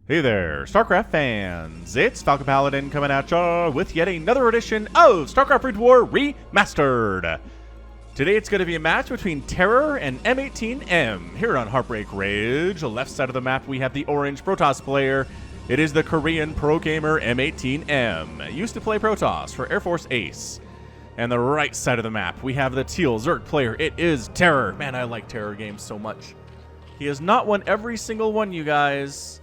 Hey there, StarCraft fans! It's Falcon Paladin coming at ya with yet another edition of StarCraft Brood War Remastered! Today it's going to be a match between Terror and M18M here on Heartbreak Rage. Left side of the map we have the orange Protoss player. It is the Korean pro gamer M18M. Used to play Protoss for Air Force Ace. And the right side of the map we have the teal Zerg player. It is Terror. Man, I like Terror games so much. He has not won every single one, you guys.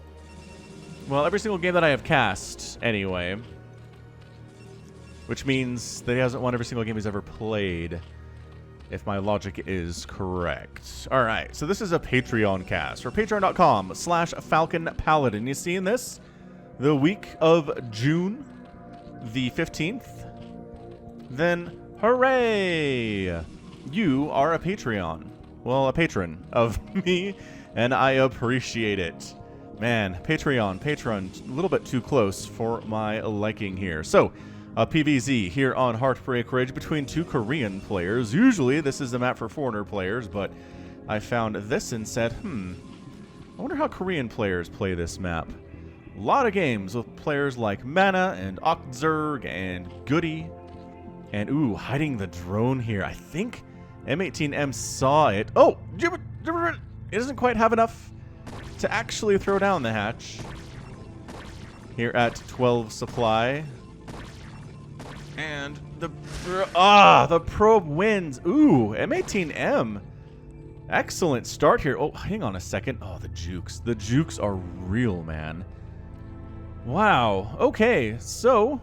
Well, every single game that I have cast, anyway. Which means that he hasn't won every single game he's ever played, if my logic is correct. Alright, so this is a Patreon cast for patreon.com/FalconPaladin. You seeing this? The week of June the 15th? Then, hooray! You are a Patreon. Well, a patron of me, and I appreciate it. Man, Patron, a little bit too close for my liking here. So, a PvZ here on Heartbreak Ridge between two Korean players. Usually, this is a map for foreigner players, but I found this and said, I wonder how Korean players play this map. A lot of games with players like Mana and Zerg and Goody. And, ooh, hiding the drone here. I think M18M saw it. Oh! It doesn't quite have enough to actually throw down the hatch here at 12 supply. And the probe wins. Ooh, M18M. Excellent start here. Oh, hang on a second. Oh, the jukes. The jukes are real, man. Wow. Okay, so,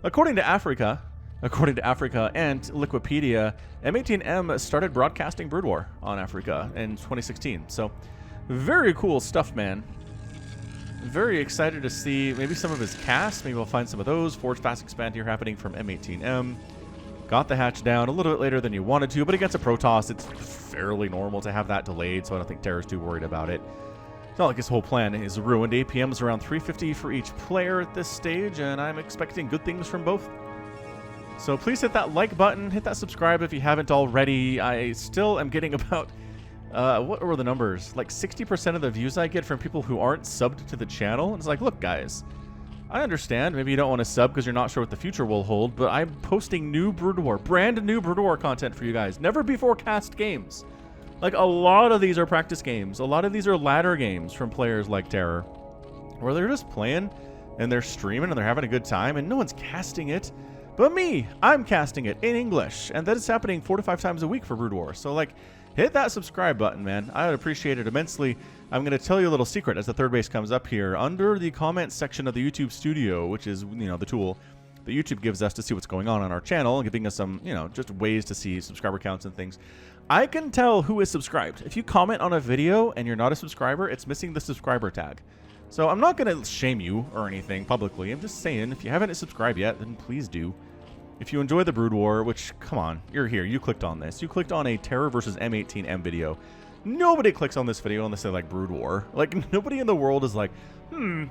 according to Africa and Liquipedia, M18M started broadcasting Brood War on Africa in 2016. So, very cool stuff, man. Very excited to see maybe some of his casts. Maybe we'll find some of those. Forge Fast Expand here happening from M18M. Got the hatch down a little bit later than you wanted to, but against a Protoss, it's fairly normal to have that delayed, so I don't think Terror's too worried about it. It's not like his whole plan is ruined. APM's around 350 for each player at this stage, and I'm expecting good things from both. So please hit that like button, hit that subscribe if you haven't already. I still am getting about, what were the numbers? Like 60% of the views I get from people who aren't subbed to the channel. And it's like, look guys, I understand maybe you don't want to sub because you're not sure what the future will hold, but I'm posting new Brood War, brand new Brood War content for you guys. Never before cast games. Like a lot of these are practice games. A lot of these are ladder games from players like Terror, where they're just playing and they're streaming and they're having a good time and no one's casting it. But me, I'm casting it in English, and that is happening 4 to 5 times a week for Brood War. So, like, hit that subscribe button, man. I would appreciate it immensely. I'm going to tell you a little secret as the third base comes up here. Under the comments section of the YouTube Studio, which is, the tool that YouTube gives us to see what's going on our channel, giving us some, just ways to see subscriber counts and things. I can tell who is subscribed. If you comment on a video and you're not a subscriber, it's missing the subscriber tag. So I'm not going to shame you or anything publicly. I'm just saying, if you haven't subscribed yet, then please do. If you enjoy the Brood War, which, come on, you're here. You clicked on this. You clicked on a Terror versus M18M video. Nobody clicks on this video unless they like Brood War. Like, nobody in the world is like, I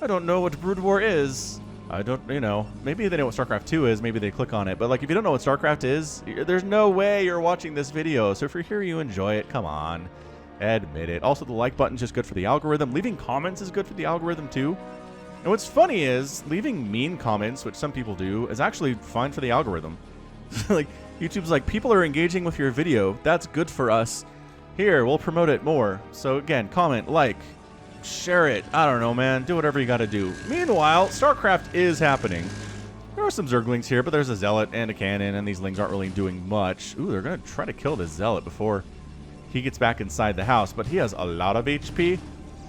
don't know what Brood War is. I don't, maybe they know what StarCraft 2 is. Maybe they click on it. But, like, if you don't know what StarCraft is, there's no way you're watching this video. So if you're here, you enjoy it. Come on. Admit it. Also, the like button's just good for the algorithm. Leaving comments is good for the algorithm, too. And what's funny is, leaving mean comments, which some people do, is actually fine for the algorithm. Like, YouTube's like, people are engaging with your video. That's good for us. Here, we'll promote it more. So, again, comment, like, share it. I don't know, man. Do whatever you gotta do. Meanwhile, StarCraft is happening. There are some Zerglings here, but there's a Zealot and a Cannon, and these Lings aren't really doing much. Ooh, they're gonna try to kill this Zealot before he gets back inside the house, but he has a lot of HP.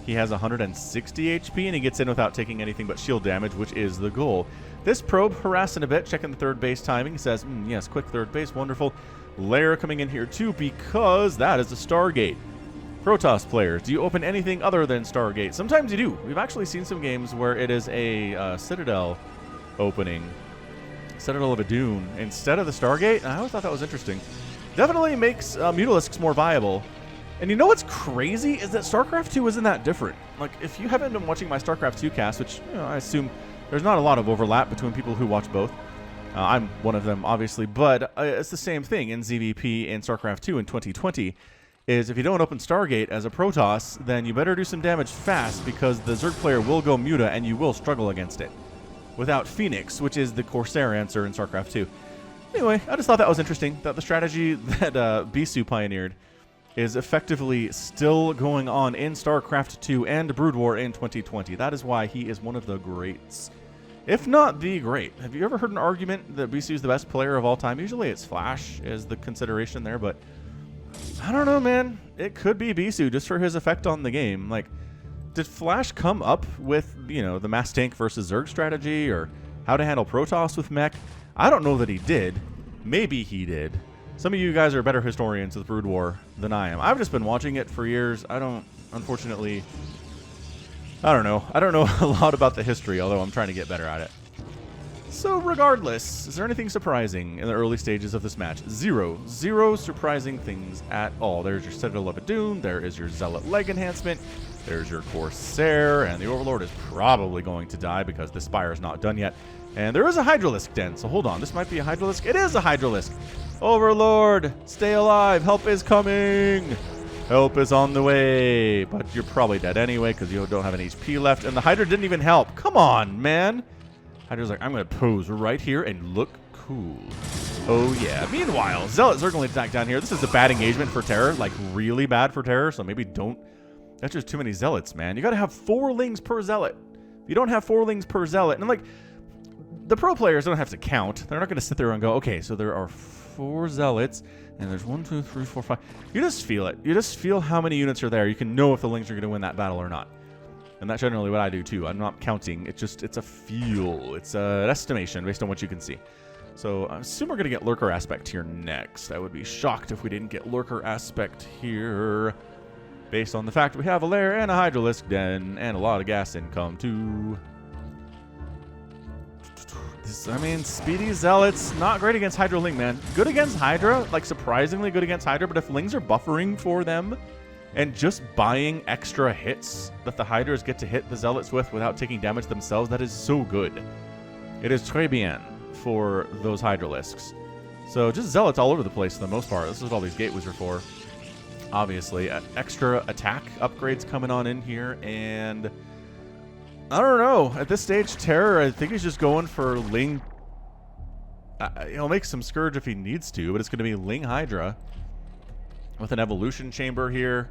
He has 160 HP, and he gets in without taking anything but shield damage, which is the goal. This probe harassing a bit, checking the third base timing. He says, yes, quick third base, wonderful. Lair coming in here, too, because that is a Stargate. Protoss players, do you open anything other than Stargate? Sometimes you do. We've actually seen some games where it is a Citadel opening. Citadel of a Dune instead of the Stargate. I always thought that was interesting. Definitely makes Mutalisks more viable. And you know what's crazy is that StarCraft 2 isn't that different. Like, if you haven't been watching my StarCraft 2 cast, which, I assume there's not a lot of overlap between people who watch both. I'm one of them, obviously, but it's the same thing in ZVP and StarCraft 2 in 2020. is if you don't open Stargate as a Protoss, then you better do some damage fast because the Zerg player will go Muta and you will struggle against it. Without Phoenix, which is the Corsair answer in StarCraft 2. Anyway, I just thought that was interesting, that the strategy that Bisu pioneered is effectively still going on in StarCraft 2 and Brood War in 2020. That is why he is one of the greats. If not the great. Have you ever heard an argument that Bisu is the best player of all time? Usually it's Flash is the consideration there, but I don't know, man. It could be Bisu just for his effect on the game. Like, did Flash come up with, you know, the mass tank versus Zerg strategy or how to handle Protoss with mech? I don't know that he did. Maybe he did. Some of you guys are better historians of the Brood War than I am. I've just been watching it for years. I don't, unfortunately, I don't know. I don't know a lot about the history, although I'm trying to get better at it. So regardless, is there anything surprising in the early stages of this match? Zero. Zero surprising things at all. There's your Citadel of Doom. There is your Zealot leg enhancement. There's your Corsair. And the Overlord is probably going to die because the Spire is not done yet. And there is a Hydralisk den, so hold on. This might be a Hydralisk. It is a Hydralisk. Overlord, stay alive. Help is coming. Help is on the way. But you're probably dead anyway because you don't have any HP left. And the Hydra didn't even help. Come on, man. Hydra's like, I'm going to pose right here and look cool. Oh, yeah. Meanwhile, Zealot Zerg only attack down here. This is a bad engagement for Terror. Like, really bad for Terror. So maybe don't. That's just too many Zealots, man. You got to have 4 Lings per Zealot. If you don't have 4 Lings per Zealot. And, like, the pro players don't have to count. They're not going to sit there and go, okay, so there are 4 Zealots, and there's 1, 2, 3, 4, 5. You just feel it. You just feel how many units are there. You can know if the Lings are going to win that battle or not. And that's generally what I do, too. I'm not counting. It's a feel. It's an estimation based on what you can see. So I assume we're going to get Lurker Aspect here next. I would be shocked if we didn't get Lurker Aspect here, based on the fact we have a lair and a Hydralisk den and a lot of gas income, too. I mean, Speedy Zealots, not great against hydra-ling, man. Good against Hydra, like surprisingly good against Hydra, but if Lings are buffering for them and just buying extra hits that the Hydras get to hit the Zealots with without taking damage themselves, that is so good. It is très bien for those Hydralisks. So just Zealots all over the place for the most part. This is what all these gateways are for. Obviously, extra attack upgrades coming on in here, and I don't know. At this stage, Terror, I think he's just going for Ling. He'll make some Scourge if he needs to, but it's going to be Ling Hydra with an Evolution Chamber here.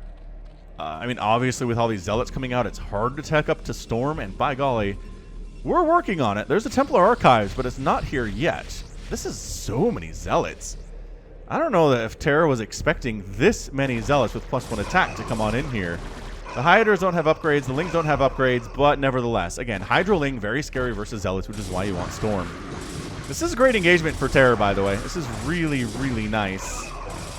I mean, obviously, with all these Zealots coming out, it's hard to tech up to Storm, and by golly, we're working on it. There's a Templar Archives, but it's not here yet. This is so many Zealots. I don't know that if Terror was expecting this many Zealots with +1 attack to come on in here. The Hydras don't have upgrades, the Lings don't have upgrades, but nevertheless, again, Hydra-ling, very scary versus Zealots, which is why you want Storm. This is a great engagement for Terror, by the way. This is really, really nice.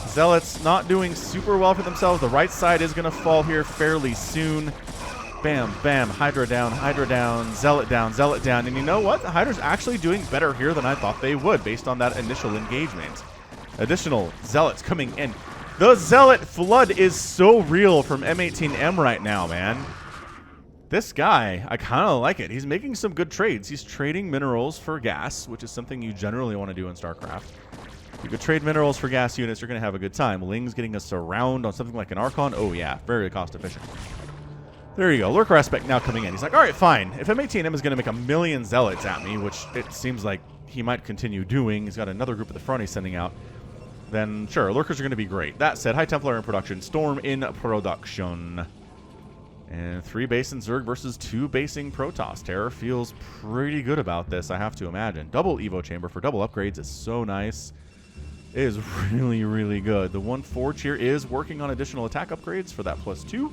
Zealots not doing super well for themselves. The right side is going to fall here fairly soon. Bam, bam, Hydra down, Zealot down, Zealot down. And you know what? The Hydra's actually doing better here than I thought they would based on that initial engagement. Additional Zealots coming in. The Zealot flood is so real from M18M right now, man. This guy, I kind of like it. He's making some good trades. He's trading minerals for gas, which is something you generally want to do in StarCraft. You could trade minerals for gas units, you're going to have a good time. Ling's getting a surround on something like an Archon. Oh, yeah, very cost efficient. There you go. Lurker Aspect now coming in. He's like, all right, fine. If M18M is going to make 1,000,000 Zealots at me, which it seems like he might continue doing, he's got another group at the front he's sending out, then sure, Lurkers are going to be great. That said, High Templar in production, Storm in production. And 3 basing Zerg versus 2 basing Protoss. Terror feels pretty good about this, I have to imagine. Double Evo Chamber for double upgrades is so nice. It is really, really good. The 1 Forge here is working on additional attack upgrades for that +2.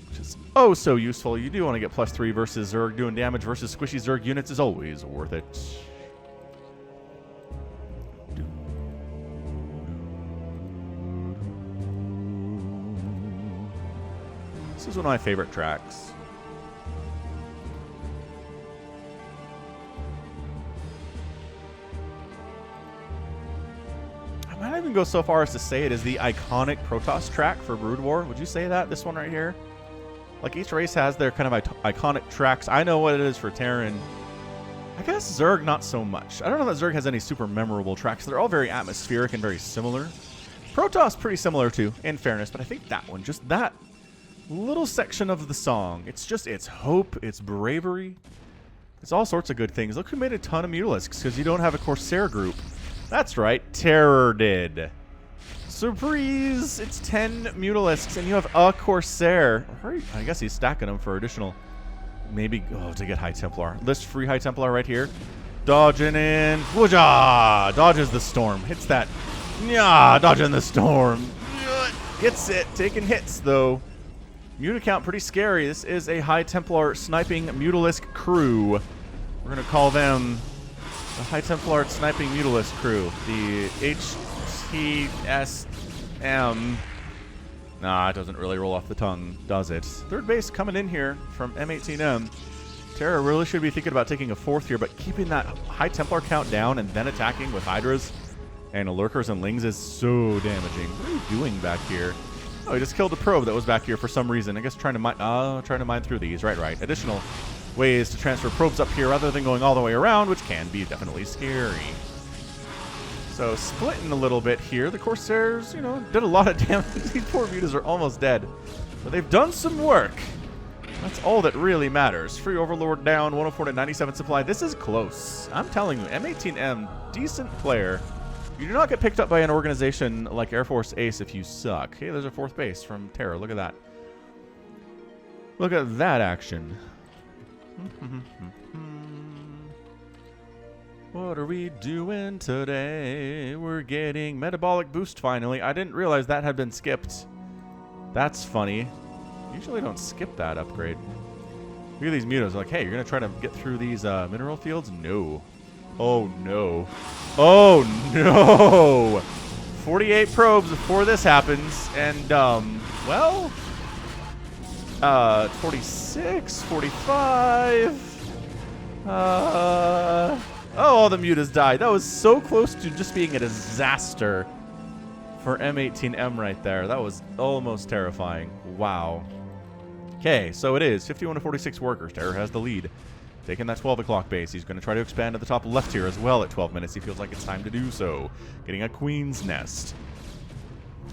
Which is oh so useful. You do want to get +3 versus Zerg. Doing damage versus squishy Zerg units is always worth it. This is one of my favorite tracks. I might even go so far as to say it is the iconic Protoss track for Brood War. Would you say that? This one right here? Like, each race has their kind of iconic tracks. I know what it is for Terran. I guess Zerg not so much. I don't know that Zerg has any super memorable tracks. They're all very atmospheric and very similar. Protoss pretty similar too, in fairness, but I think that one, just that little section of the song, it's hope, it's bravery, it's all sorts of good things. Look who made a ton of Mutalisks, because you don't have a Corsair group. That's right, Terror did. Surprise! It's 10 Mutalisks, and you have a Corsair. I guess he's stacking them for additional, maybe, to get High Templar. List free High Templar right here. Dodging in. Wooja! Dodges the storm. Hits that. Yeah, dodging the storm. Gets it. Taking hits, though. Muta count pretty scary. This is a High Templar sniping Mutalisk crew. We're going to call them the High Templar sniping Mutalisk crew. The HTSM. Nah, it doesn't really roll off the tongue, does it? Third base coming in here from M18M. Terra really should be thinking about taking a fourth here, but keeping that High Templar count down and then attacking with Hydras and Lurkers and Lings is so damaging. What are you doing back here? Oh, he just killed a probe that was back here for some reason. I guess trying to mine through these. Right. Additional ways to transfer probes up here rather than going all the way around, which can be definitely scary. So splitting a little bit here. The Corsairs, did a lot of damage. These poor Mutas are almost dead. But they've done some work. That's all that really matters. Free Overlord down, 104 to 97 supply. This is close. I'm telling you, M18M, decent player. You do not get picked up by an organization like Air Force Ace if you suck. Hey, there's a fourth base from Terra. Look at that. Look at that action. What are we doing today? We're getting Metabolic Boost finally. I didn't realize that had been skipped. That's funny. Usually don't skip that upgrade. Look at these mutas. Like, hey, you're going to try to get through these mineral fields? No. Oh, no. Oh, no. 48 probes before this happens. And, 46, 45. Oh, the mutas died. That was so close to just being a disaster for M18M right there. That was almost terrifying. Wow. Okay, so it is 51 to 46 workers. Terror has the lead. Taking that 12 o'clock base. He's going to try to expand to the top left here as well at 12 minutes. He feels like it's time to do so. Getting a Queen's Nest.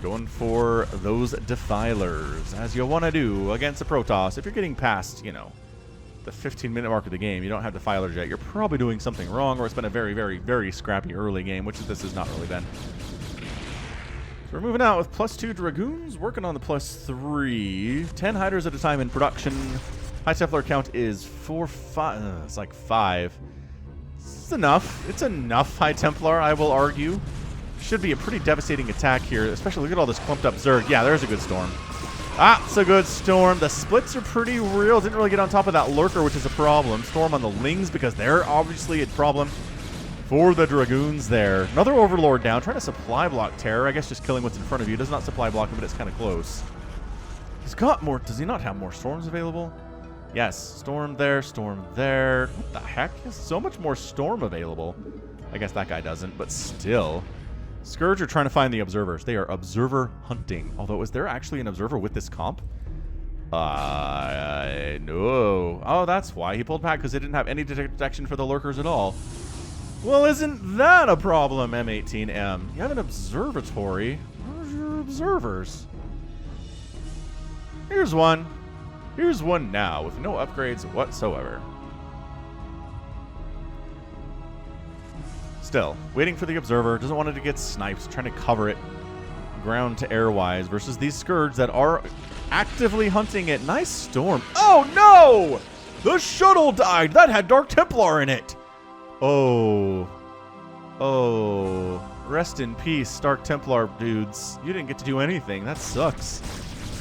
Going for those Defilers, as you want to do against a Protoss. If you're getting past, the 15-minute mark of the game, you don't have Defilers yet, you're probably doing something wrong, or it's been a very, very, very scrappy early game, which this has not really been. So we're moving out with +2 Dragoons, working on the +3. 10 Hydras at a time in production. High Templar count is 5. It's like 5. It's enough. It's enough High Templar, I will argue. Should be a pretty devastating attack here, especially look at all this clumped up Zerg. Yeah, there's a good storm. It's a good storm. The splits are pretty real. Didn't really get on top of that Lurker, which is a problem. Storm on the Lings, because they're obviously a problem for the Dragoons there. Another Overlord down, trying to supply block Terror. I guess just killing what's in front of you. Does not supply block him, but it's kind of close. He's got more. Does he not have more storms available? Yes, storm there, storm there. What the heck? He has so much more storm available. I guess that guy doesn't, but still. Scourge are trying to find the observers. They are observer hunting. Although, is there actually an observer with this comp? No. Oh, that's why he pulled back, because they didn't have any detection for the Lurkers at all. Well, isn't that a problem, M18M? You have an observatory. Where's your observers? Here's one. Here's one now, with no upgrades whatsoever. Still, waiting for the observer. Doesn't want it to get sniped. Trying to cover it ground to air-wise versus these Scourge that are actively hunting it. Nice storm. Oh, no! The shuttle died. That had Dark Templar in it. Oh. Oh. Rest in peace, Dark Templar dudes. You didn't get to do anything. That sucks.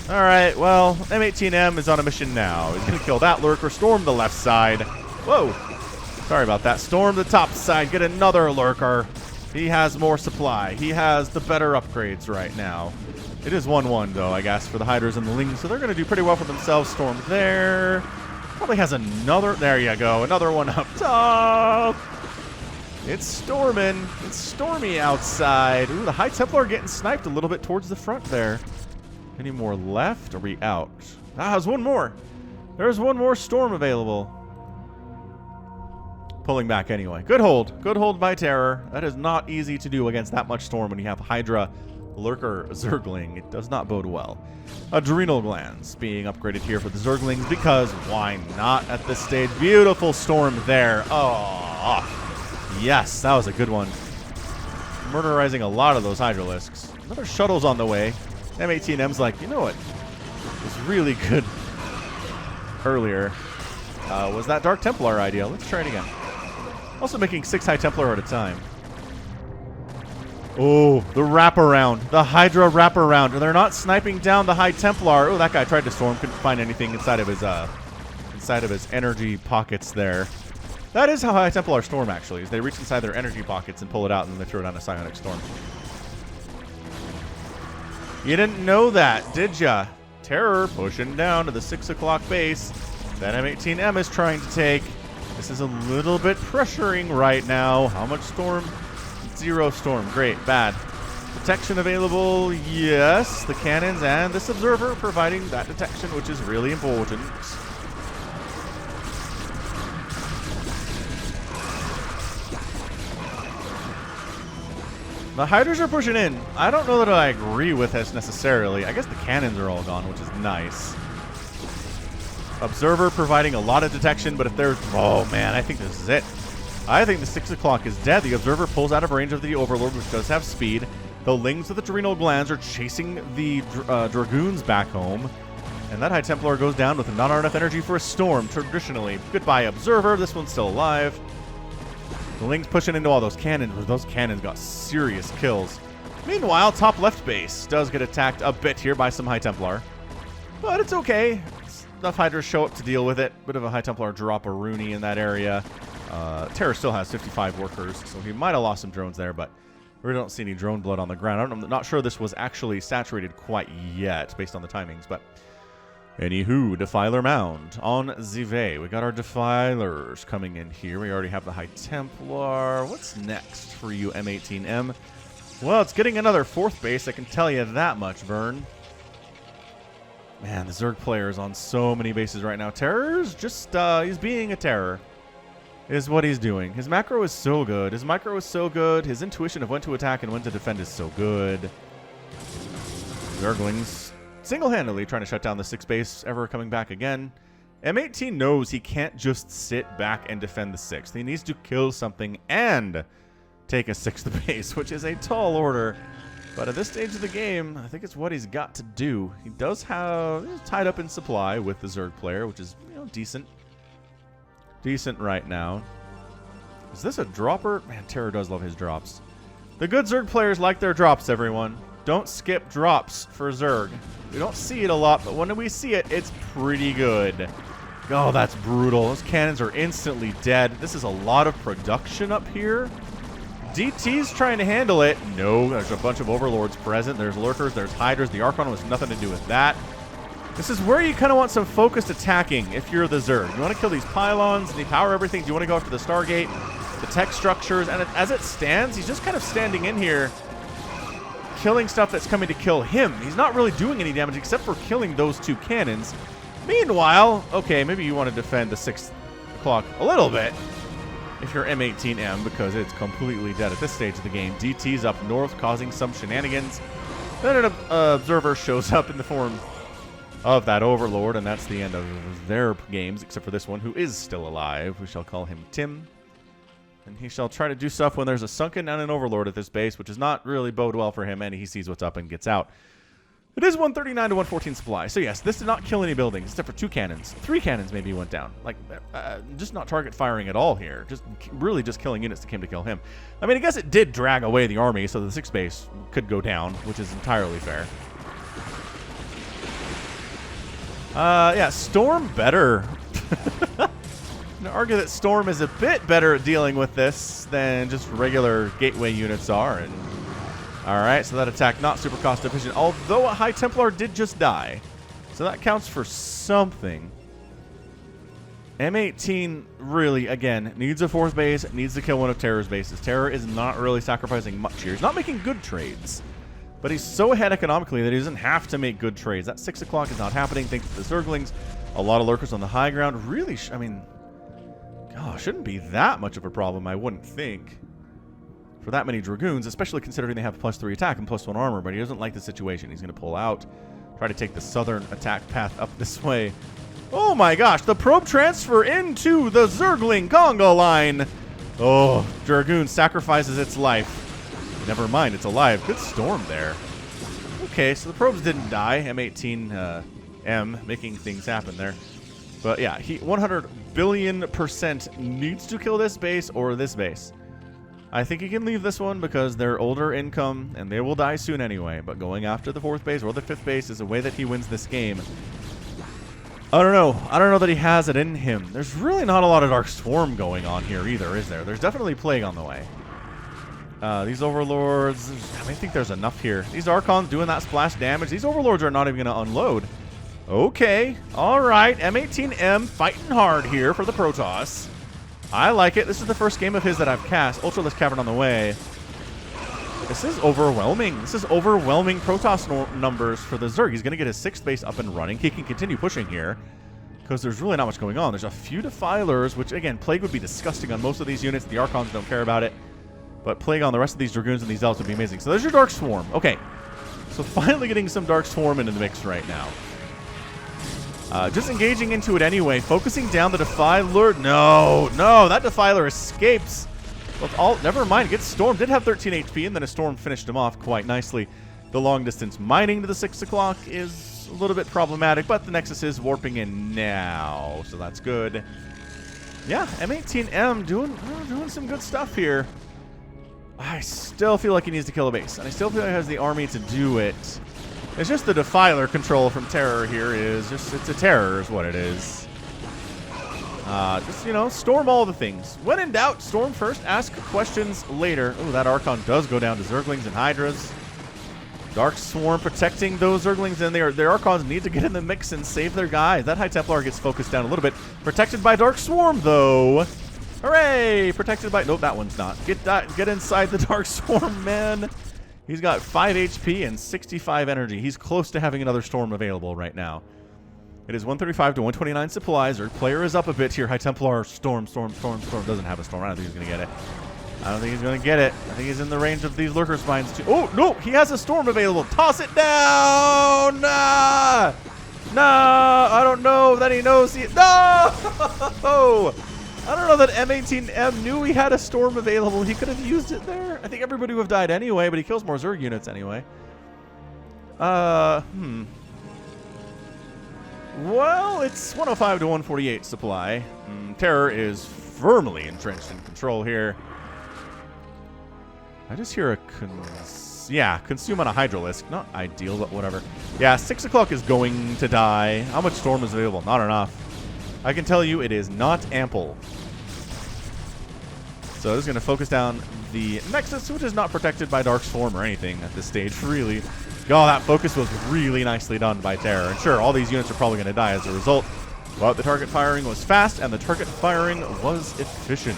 All right, well, M18M is on a mission now. He's going to kill that Lurker, storm the left side. Whoa. Sorry about that. Storm the top side, get another Lurker. He has more supply. He has the better upgrades right now. It is 1-1, though, I guess, for the Hydras and the Lings, so they're going to do pretty well for themselves. Storm there. Probably has another. There you go. Another one up top. It's storming. It's stormy outside. Ooh, the High Templar getting sniped a little bit towards the front there. Any more left? Are we out? There's one more. There's one more storm available. Pulling back anyway. Good hold. Good hold by Terror. That is not easy to do against that much storm when you have Hydra Lurker Zergling. It does not bode well. Adrenal glands being upgraded here for the Zerglings because why not at this stage? Beautiful storm there. Oh, yes, that was a good one. Murderizing a lot of those Hydralisks. Another shuttle's on the way. M18M's like, you know what? It was really good earlier. Was that Dark Templar idea? Let's try it again. Also making 6 High Templar at a time. Oh, the wraparound. The Hydra wraparound. And they're not sniping down the High Templar. Oh, that guy tried to storm. Couldn't find anything inside of his energy pockets there. That is how High Templar storm, actually, is they reach inside their energy pockets and pull it out, and then they throw down a Psionic Storm. You didn't know that, did ya? Terror pushing down to the 6 o'clock base that M18M is trying to take. This is a little bit pressuring right now. How much storm? 0 storm. Great. Bad. Protection available. Yes. The cannons and this observer providing that detection, which is really important. The Hydras are pushing in. I don't know that I agree with this necessarily. I guess the cannons are all gone, which is nice. Observer providing a lot of detection, but if there's... Oh, man, I think this is it. I think the 6 o'clock is dead. The Observer pulls out of range of the Overlord, which does have speed. The Lings with the Adrenal Glands are chasing the Dragoons back home. And that High Templar goes down with not enough energy for a storm, traditionally. Goodbye, Observer. This one's still alive. The Lings pushing into all those cannons. Those cannons got serious kills. Meanwhile, top left base does get attacked a bit here by some High Templar. But it's okay. Enough Hydras show up to deal with it. Bit of a High Templar drop a Rooney in that area. Terror still has 55 workers, so he might have lost some drones there, but we don't see any drone blood on the ground. I'm not sure this was actually saturated quite yet, based on the timings, but... Anywho, Defiler Mound on Zive. We got our Defilers coming in here. We already have the High Templar. What's next for you, M18M? Well, it's getting another 4th base, I can tell you that much, Vern. Man, the Zerg player is on so many bases right now. Terror's just, he's being a terror, is what he's doing. His macro is so good. His micro is so good. His intuition of when to attack and when to defend is so good. Zerglings single-handedly trying to shut down the 6th base, ever coming back again. M18 knows he can't just sit back and defend the 6th. He needs to kill something and take a 6th base, which is a tall order. But at this stage of the game, I think it's what he's got to do. He does have... He's tied up in supply with the Zerg player, which is, you know, decent. Decent right now. Is this a dropper? Man, Terror does love his drops. The good Zerg players like their drops, everyone. Don't skip drops for Zerg. We don't see it a lot, but when we see it, it's pretty good. Oh, that's brutal. Those cannons are instantly dead. This is a lot of production up here. DT's trying to handle it. No, there's a bunch of Overlords present. There's Lurkers, there's Hydras. The Archon has nothing to do with that. This is where you kind of want some focused attacking if you're the Zerg. You want to kill these pylons and depower everything. Do you want to go after the Stargate, the tech structures? And as it stands, he's just kind of standing in here, killing stuff that's coming to kill him. He's not really doing any damage except for killing those 2 cannons. Meanwhile, okay, maybe you want to defend the 6 o'clock a little bit if you're M18M, because it's completely dead at this stage of the game. DT's up north causing some shenanigans. Then an observer shows up in the form of that Overlord, and that's the end of their games, except for this one, who is still alive. We shall call him Tim. And he shall try to do stuff when there's a Sunken and an Overlord at this base, which does not really bode well for him, and he sees what's up and gets out. It is 139 to 114 supply. So yes, this did not kill any buildings, except for 2 cannons. 3 cannons maybe went down. Like, just not target firing at all here. Just really just killing units that came to kill him. I mean, I guess it did drag away the army, so the 6th base could go down, which is entirely fair. Yeah, Storm better. I'm gonna argue that Storm is a bit better at dealing with this than just regular gateway units are. And all right, so that attack not super cost efficient, although a High Templar did just die, so that counts for something. M18 really, again, needs a 4th base, needs to kill one of Terror's bases. Terror is not really sacrificing much here. He's not making good trades, but he's so ahead economically that he doesn't have to make good trades. That 6 o'clock is not happening thanks to the Zerglings. A lot of Lurkers on the high ground. Really, I mean, oh, shouldn't be that much of a problem, I wouldn't think. for that many Dragoons, especially considering they have +3 attack and +1 armor, but he doesn't like the situation. He's going to pull out, try to take the southern attack path up this way. Oh my gosh, the probe transfer into the Zergling Conga line. Oh, Dragoon sacrifices its life. Never mind, it's alive. Good storm there. Okay, so the probes didn't die. M18M making things happen there. But yeah, he 100 billion% needs to kill this base or this base. I think he can leave this one because they're older income and they will die soon anyway. But going after the 4th base or the 5th base is a way that he wins this game. I don't know. I don't know that he has it in him. There's really not a lot of Dark Swarm going on here either, is there? There's definitely Plague on the way. These Overlords, I think there's enough here. These Archons doing that splash damage. These Overlords are not even going to unload. Okay. All right. M18M fighting hard here for the Protoss. I like it. This is the first game of his that I've cast. Ultralisk Cavern on the way. This is overwhelming. This is overwhelming Protoss numbers for the Zerg. He's going to get his 6th base up and running. He can continue pushing here because there's really not much going on. There's a few Defilers, which, again, Plague would be disgusting on most of these units. The Archons don't care about it. But Plague on the rest of these Dragoons and these Zealots would be amazing. So there's your Dark Swarm. Okay. So finally getting some Dark Swarm into the mix right now. Just engaging into it anyway. Focusing down the Defiler. No, that Defiler escapes. Well, never mind. Gets Storm. Did have 13 HP, and then a Storm finished him off quite nicely. The long distance mining to the 6 o'clock is a little bit problematic, but the Nexus is warping in now, so that's good. Yeah, M18M doing some good stuff here. I still feel like he needs to kill a base, and I still feel like he has the army to do it. It's just the Defiler control from Terror here is just, it's a terror is what it is. Just, you know, storm all the things. When in doubt, storm first, ask questions later. Oh, that Archon does go down to Zerglings and Hydras. Dark Swarm protecting those Zerglings, and their Archons need to get in the mix and save their guys. That High Templar gets focused down a little bit. Protected by Dark Swarm, though. Hooray! Protected by... Nope, that one's not. Get inside the Dark Swarm, man. He's got 5 HP and 65 energy. He's close to having another Storm available right now. It is 135 to 129 supplies. Our player is up a bit here. High Templar, Storm. Doesn't have a Storm. I don't think he's going to get it. I don't think he's going to get it. I think he's in the range of these Lurker Spines, too. Oh, no! He has a Storm available. Toss it down! Nah! Nah! I don't know that he knows he... No! I don't know that M18M knew he had a Storm available. He could have used it there. I think everybody would have died anyway, but he kills more Zerg units anyway. Well, it's 105 to 148 supply. Terror is firmly entrenched in control here. I just hear a consume on a Hydralisk. Not ideal, but whatever. Yeah, 6 o'clock is going to die. How much Storm is available? Not enough. I can tell you it is not ample. So this is going to focus down the Nexus, which is not protected by Dark Swarm or anything at this stage, really. Oh, that focus was really nicely done by Terror. And sure, all these units are probably going to die as a result. But the target firing was fast, and the target firing was efficient.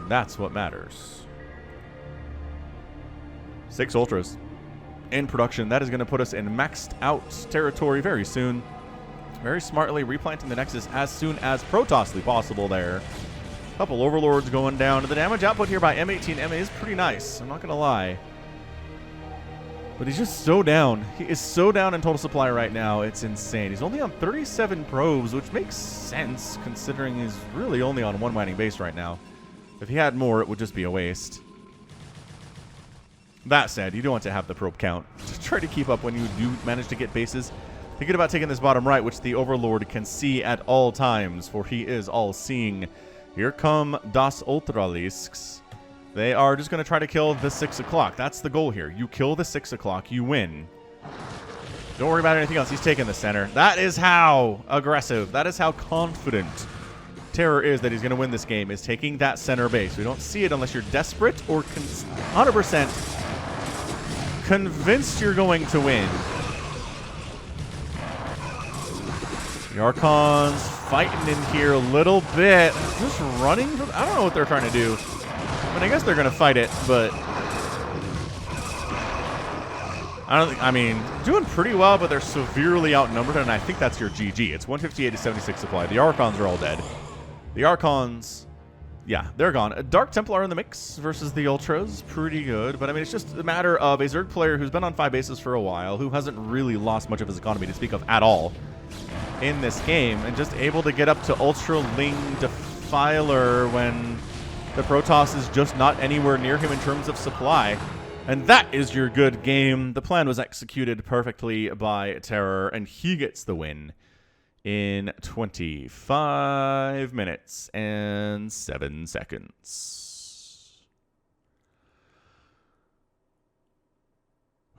That's what matters. 6 Ultras in production. That is going to put us in maxed out territory very soon. Very smartly replanting the Nexus as soon as Protossly possible there. Couple Overlords going down. The damage output here by M18M is pretty nice. I'm not going to lie. But he's just so down. He is so down in total supply right now. It's insane. He's only on 37 probes, which makes sense considering he's really only on 1 mining base right now. If he had more, it would just be a waste. That said, you don't want to have the probe count. Just try to keep up when you do manage to get bases. Thinking about taking this bottom right, which the Overlord can see at all times, for he is all-seeing. Here come Das Ultralisks. They are just going to try to kill the 6 o'clock. That's the goal here. You kill the 6 o'clock, you win. Don't worry about anything else. He's taking the center. That is how aggressive, that is how confident Terror is that he's going to win this game, is taking that center base. We don't see it unless you're desperate or 100% convinced you're going to win. The Archons fighting in here a little bit. Just running from... I don't know what they're trying to do. I mean, I guess they're going to fight it, but... I mean, doing pretty well, but they're severely outnumbered, and I think that's your GG. It's 158 to 76 supply. The Archons are all dead. The Archons Yeah, they're gone. A Dark Templar in the mix versus the Ultras. Pretty good. But, I mean, it's just a matter of a Zerg player who's been on 5 bases for a while, who hasn't really lost much of his economy to speak of at all in this game, and just able to get up to Ultra-ling Defiler when the Protoss is just not anywhere near him in terms of supply. And that is your good game. The plan was executed perfectly by Terror, and he gets the win in 25 minutes and 7 seconds.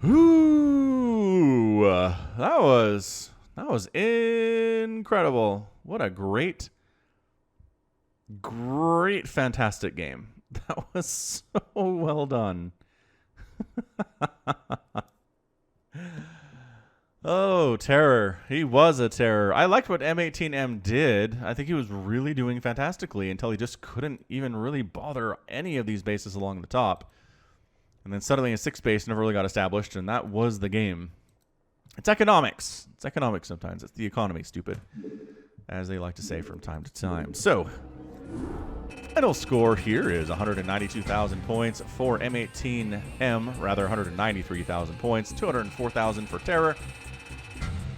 Ooh, that was incredible. What a great, fantastic game. That was so well done. Oh, Terror. He was a terror. I liked what M18M did. I think he was really doing fantastically until he just couldn't even really bother any of these bases along the top. And then suddenly a 6th base never really got established, and that was the game. It's economics. It's economics sometimes. It's the economy, stupid, as they like to say from time to time. So, final score here is 192,000 points for M18M, rather 193,000 points, 204,000 for Terror.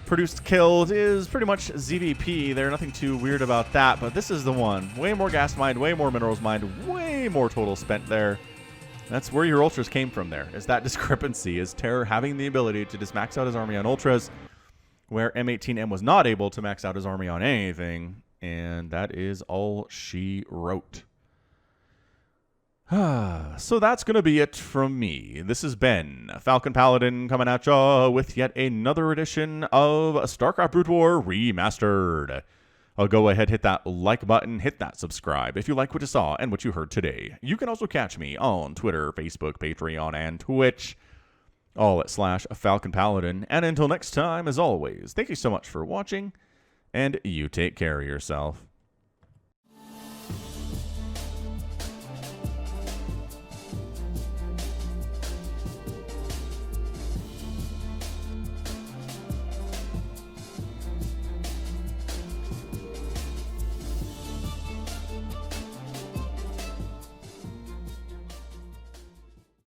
Produced killed is pretty much ZVP. There's nothing too weird about that, but this is the one. Way more gas mined, way more minerals mined, way more total spent there. That's where your Ultras came from there, is that discrepancy, is Terror having the ability to just max out his army on Ultras, where M18M was not able to max out his army on anything, and that is all she wrote. So that's going to be it from me. This has been Falcon Paladin coming at ya with yet another edition of StarCraft Brood War Remastered. I'll go ahead, hit that like button, hit that subscribe if you like what you saw and what you heard today. You can also catch me on Twitter, Facebook, Patreon, and Twitch, all at /Falcon Paladin. And until next time, as always, thank you so much for watching, and you take care of yourself.